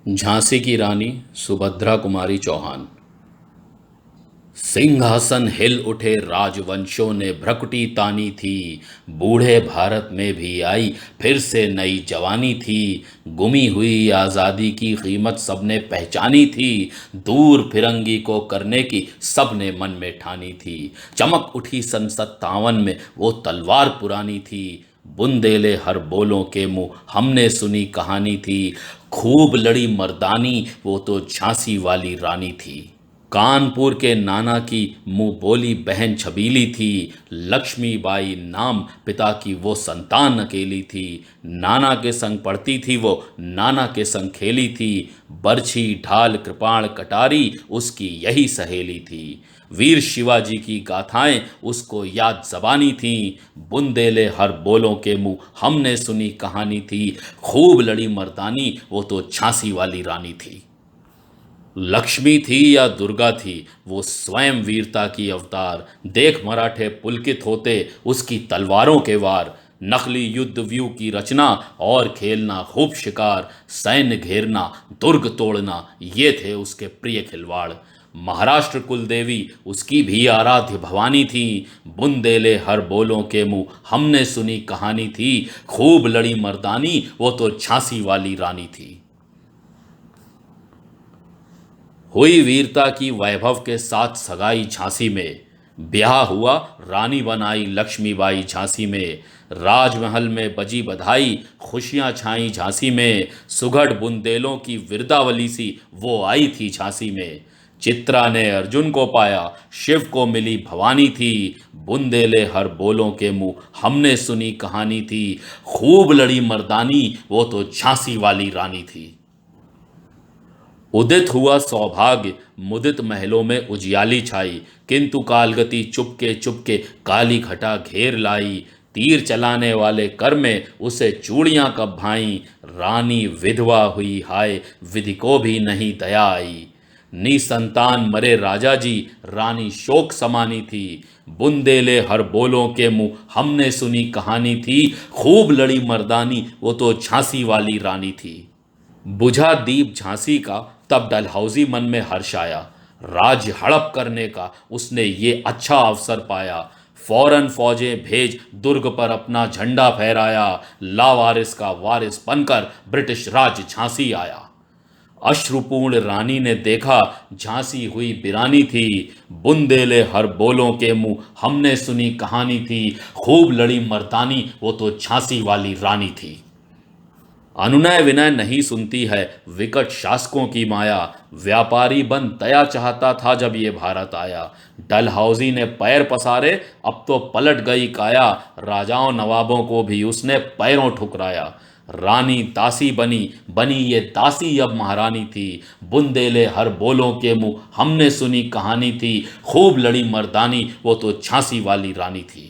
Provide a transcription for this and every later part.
झांसी की रानी सुभद्रा कुमारी चौहान। सिंहासन हिल उठे राजवंशों ने भ्रकुटी तानी थी। बूढ़े भारत में भी आई फिर से नई जवानी थी। गुमी हुई आज़ादी की कीमत सबने पहचानी थी। दूर फिरंगी को करने की सबने मन में ठानी थी। चमक उठी सन 57 में वो तलवार पुरानी थी। बुंदेले हर बोलों के मुंह हमने सुनी कहानी थी। खूब लड़ी मर्दानी वो तो झांसी वाली रानी थी। कानपुर के नाना की मुंह बोली बहन छबीली थी। लक्ष्मीबाई नाम पिता की वो संतान अकेली थी। नाना के संग पढ़ती थी वो, नाना के संग खेली थी। बरछी ढाल कृपाण कटारी उसकी यही सहेली थी। वीर शिवाजी की गाथाएं उसको याद जबानी थी। बुंदेले हर बोलों के मुंह हमने सुनी कहानी थी। खूब लड़ी मर्दानी वो तो झांसी वाली रानी थी। लक्ष्मी थी या दुर्गा थी वो स्वयं वीरता की अवतार। देख मराठे पुलकित होते उसकी तलवारों के वार। नकली युद्ध व्यू की रचना और खेलना खूब शिकार। सैन्य घेरना दुर्ग तोड़ना ये थे उसके प्रिय खिलवाड़। महाराष्ट्र कुलदेवी उसकी भी आराध्य भवानी थी। बुंदेले हर बोलों के मुंह हमने सुनी कहानी थी। खूब लड़ी मर्दानी वो तो झांसी वाली रानी थी। हुई वीरता की वैभव के साथ सगाई झांसी में। ब्याह हुआ रानी बनाई लक्ष्मीबाई झांसी में। राजमहल में बजी बधाई खुशियां छाई झांसी में। सुघड़ बुंदेलों की विरदावली सी वो आई थी झांसी में। चित्रा ने अर्जुन को पाया शिव को मिली भवानी थी। बुंदेले हर बोलों के मुंह हमने सुनी कहानी थी। खूब लड़ी मर्दानी वो तो झांसी वाली रानी थी। उदित हुआ सौभाग्य मुदित महलों में उजियाली छाई। किंतु कालगति चुपके चुपके काली घटा घेर लाई। तीर चलाने वाले कर में उसे चूड़ियां कब भाई। रानी विधवा हुई हाय विधि को भी नहीं दया आई। निसंतान मरे राजा जी रानी शोक समानी थी। बुंदेले हर बोलों के मुंह हमने सुनी कहानी थी। खूब लड़ी मर्दानी वो तो झांसी वाली रानी थी। बुझा दीप झांसी का तब डलहौजी मन में हर्ष आया। राज्य हड़प करने का उसने ये अच्छा अवसर पाया। फौरन फौजें भेज दुर्ग पर अपना झंडा फहराया। लावारिस का वारिस बनकर ब्रिटिश राज झांसी आया। अश्रुपूर्ण रानी ने देखा झांसी हुई बिरानी थी। बुंदेले हर बोलों के मुंह हमने सुनी कहानी थी। खूब लड़ी मर्दानी वो तो झांसी वाली रानी थी। अनुनय विनय नहीं सुनती है विकट शासकों की माया। व्यापारी बन दया चाहता था जब ये भारत आया। डलहौजी ने पैर पसारे अब तो पलट गई काया। राजाओं नवाबों को भी उसने पैरों ठुकराया। रानी दासी बनी बनी ये दासी अब महारानी थी। बुंदेले हर बोलों के मुंह हमने सुनी कहानी थी। खूब लड़ी मर्दानी वो तो झांसी वाली रानी थी।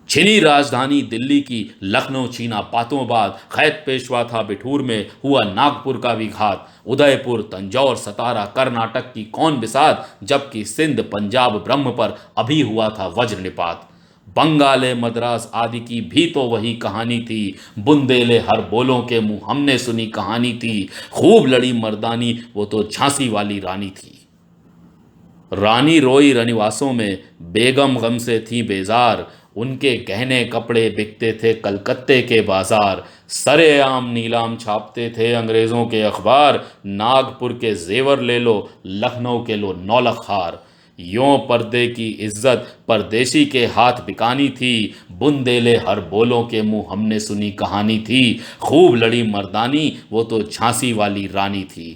छिनी राजधानी दिल्ली की लखनऊ छीना पातों बाद खैत पेशवा था बिठूर में हुआ नागपुर का विघात। उदयपुर तंजौर सतारा कर्नाटक की कौन बिसात जबकि सिंध पंजाब ब्रह्म पर अभी हुआ था वज्र निपात। बंगाले मद्रास आदि की भी तो वही कहानी थी। बुंदेले हर बोलों के मुंह हमने सुनी कहानी थी। खूब लड़ी मर्दानी वो तो झांसी वाली रानी थी। रानी रोई रनिवासों में बेगम गम से थी बेजार। उनके गहने कपड़े बिकते थे कलकत्ते के बाजार। सरेआम नीलाम छापते थे अंग्रेजों के अखबार। नागपुर के जेवर ले लो लखनऊ के लो नौलख हार। यों पर्दे की इज्जत परदेशी के हाथ बिकानी थी। बुंदेले हर बोलों के मुंह हमने सुनी कहानी थी। खूब लड़ी मर्दानी वो तो झांसी वाली रानी थी।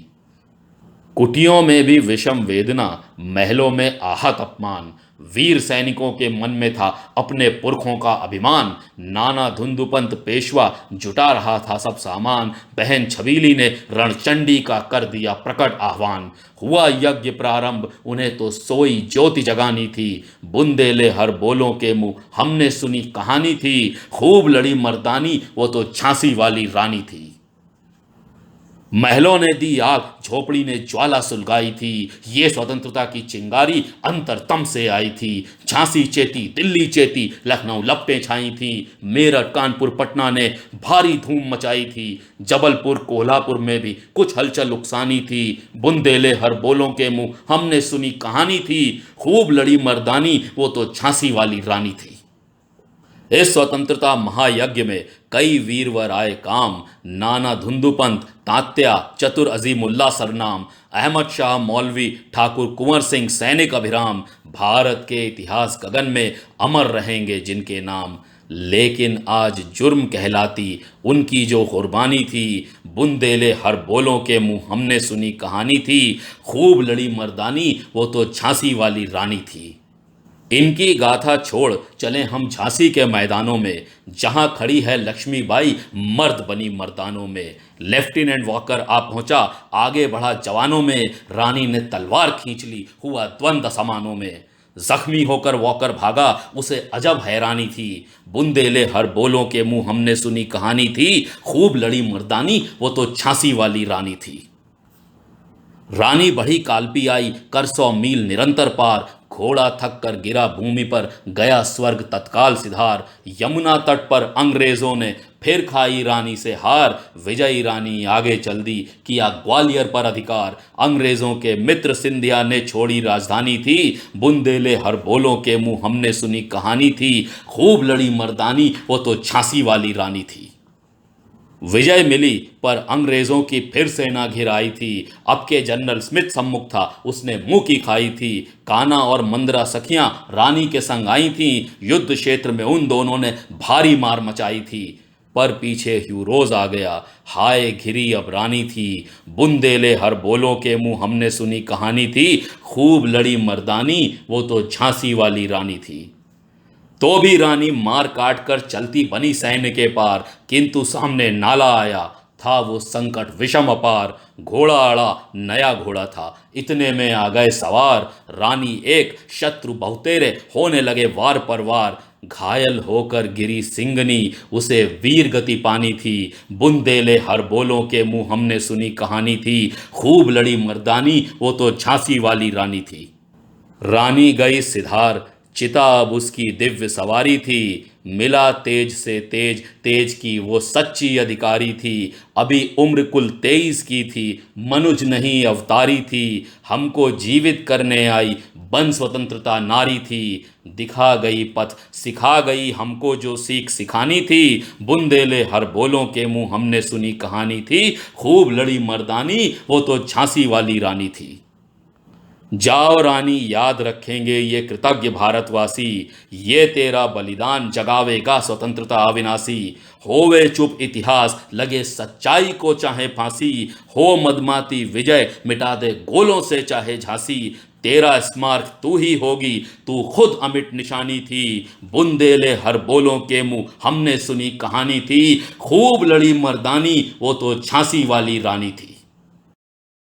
कुटियों में भी विषम वेदना महलों में आहत अपमान। वीर सैनिकों के मन में था अपने पुरखों का अभिमान। नाना धुंधुपंत पेशवा जुटा रहा था सब सामान। बहन छबीली ने रणचंडी का कर दिया प्रकट आह्वान। हुआ यज्ञ प्रारंभ उन्हें तो सोई ज्योति जगानी थी। बुंदेले हर बोलों के मुंह हमने सुनी कहानी थी। खूब लड़ी मर्दानी वो तो झांसी वाली रानी थी। महलों ने दी आग, झोपड़ी ने ज्वाला सुलगाई थी। ये स्वतंत्रता की चिंगारी अंतरतम से आई थी। झांसी चेती, दिल्ली चेती, लखनऊ लपटें छाई थी। मेरठ, कानपुर, पटना ने भारी धूम मचाई थी। जबलपुर, कोल्हापुर में भी कुछ हलचल उकसानी थी। बुंदेले हर बोलों के मुंह हमने सुनी कहानी थी। खूब लड़ी मर्दानी, वो तो झांसी वाली रानी थी। इस स्वतंत्रता महायज्ञ में कई वीरवर आए काम। नाना धुंधुपंत, तात्या, चतुर अजीमुल्ला सरनाम, अहमद शाह मौलवी, ठाकुर कुंवर सिंह सैनिक अभिराम, भारत के इतिहास गगन में अमर रहेंगे जिनके नाम। लेकिन आज जुर्म कहलाती उनकी जो कुर्बानी थी। बुंदेले हर बोलों के मुंह हमने सुनी कहानी थी। खूब लड़ी मर्दानी, वो तो झांसी वाली रानी थी। इनकी गाथा छोड़ चले हम झांसी के मैदानों में, जहां खड़ी है लक्ष्मीबाई मर्द बनी मर्दानों में। लेफ्टिनेंट वॉकर आ पहुंचा, आगे बढ़ा जवानों में। रानी ने तलवार खींच ली, हुआ द्वंद्व समानों में। जख्मी होकर वॉकर भागा, उसे अजब हैरानी थी। बुंदेले हर बोलों के मुंह हमने सुनी कहानी थी। खूब लड़ी मर्दानी, वो तो झांसी वाली रानी थी। रानी बढ़ी काल्पी आई, कर 100 मील निरंतर पार। घोड़ा थक कर गिरा भूमि पर, गया स्वर्ग तत्काल सिधार। यमुना तट पर अंग्रेजों ने फिर खाई रानी से हार। विजयी रानी आगे चल दी, किया ग्वालियर पर अधिकार। अंग्रेजों के मित्र सिंधिया ने छोड़ी राजधानी थी। बुंदेले हर बोलों के मुंह हमने सुनी कहानी थी। खूब लड़ी मर्दानी, वो तो झांसी वाली रानी थी। विजय मिली पर अंग्रेजों की फिर सेना घिर आई थी। अब के जनरल स्मिथ सम्मुख था, उसने मुंह की खाई थी। काना और मंदरा सखियां रानी के संग आई थीं। युद्ध क्षेत्र में उन दोनों ने भारी मार मचाई थी। पर पीछे ह्यूरोज आ गया, हाय घिरी अब रानी थी। बुंदेले हर बोलों के मुंह हमने सुनी कहानी थी। खूब लड़ी मर्दानी, वो तो झांसी वाली रानी थी। तो भी रानी मार काट कर चलती बनी सैन्य के पार, किंतु सामने नाला आया, था वो संकट विषम अपार। घोड़ा अड़ा, नया घोड़ा था, इतने में आ गए सवार। रानी एक, शत्रु बहुतेरे, होने लगे वार पर वार। घायल होकर गिरी सिंगनी, उसे वीर गति पानी थी। बुंदेले हर बोलों के मुंह हमने सुनी कहानी थी। खूब लड़ी मर्दानी, वो तो झांसी वाली रानी थी। रानी गई सिधार, चिता अब उसकी दिव्य सवारी थी। मिला तेज से तेज, तेज की वो सच्ची अधिकारी थी। अभी उम्र कुल 23 की थी, मनुज नहीं अवतारी थी। हमको जीवित करने आई, बन स्वतंत्रता नारी थी। दिखा गई पथ, सिखा गई हमको जो सीख सिखानी थी। बुंदेले हर बोलों के मुंह हमने सुनी कहानी थी। खूब लड़ी मर्दानी, वो तो झांसी वाली रानी थी। जाओ रानी, याद रखेंगे ये कृतज्ञ भारतवासी। ये तेरा बलिदान जगावेगा स्वतंत्रता अविनाशी। होवे चुप इतिहास, लगे सच्चाई को चाहे फांसी। हो मदमाती विजय, मिटा दे गोलों से चाहे झांसी। तेरा स्मारक तू ही होगी, तू खुद अमिट निशानी थी। बुंदेले हर बोलों के मुंह हमने सुनी कहानी थी। खूब लड़ी मर्दानी, वो तो झांसी वाली रानी थी।